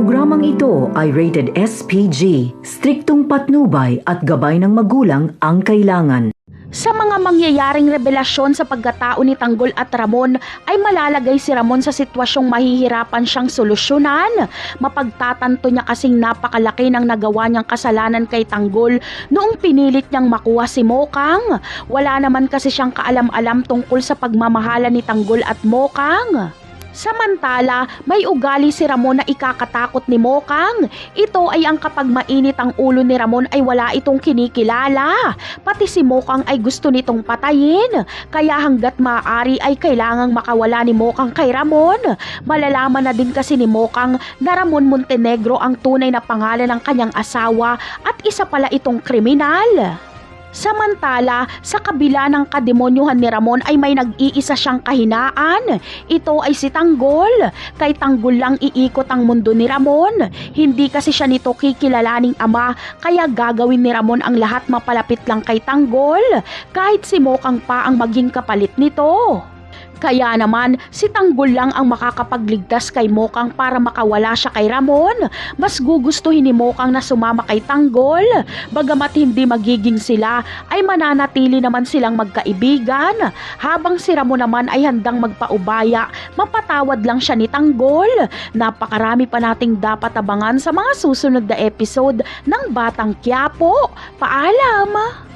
Programang ito ay rated SPG, striktong patnubay at gabay ng magulang ang kailangan. Sa mga mangyayaring revelasyon sa pagkatao ni Tanggol at Ramon ay malalagay si Ramon sa sitwasyong mahihirapan siyang solusyonan. Mapagtatanto niya kasing napakalaki ng nagawa niyang kasalanan kay Tanggol noong pinilit niyang makuha si Mokang. Wala naman kasi siyang kaalam-alam tungkol sa pagmamahala ni Tanggol at Mokang. Samantala, may ugali si Ramon na ikakatakot ni Mokang. Ito ay ang kapag mainit ang ulo ni Ramon ay wala itong kinikilala. Pati si Mokang ay gusto nitong patayin. Kaya hanggat maaari ay kailangang makawala ni Mokang kay Ramon. Malalaman na din kasi ni Mokang na Ramon Montenegro ang tunay na pangalan ng kanyang asawa at isa pala itong kriminal. Samantala, sa kabila ng kademonyuhan ni Ramon ay may nag-iisa siyang kahinaan. Ito ay si Tanggol. Kay Tanggol lang iikot ang mundo ni Ramon. Hindi kasi siya nito kikilalaning ama, kaya gagawin ni Ramon ang lahat mapalapit lang kay Tanggol. Kahit si Mokang pa ang maging kapalit nito. Kaya naman, si Tanggol lang ang makakapagligtas kay Mokang para makawala siya kay Ramon. Mas gugustuhin ni Mokang na sumama kay Tanggol. Bagamat hindi magiging sila, ay mananatili naman silang magkaibigan. Habang si Ramon naman ay handang magpaubaya, mapatawad lang siya ni Tanggol. Napakarami pa nating dapat abangan sa mga susunod na episode ng Batang Quiapo. Paalam!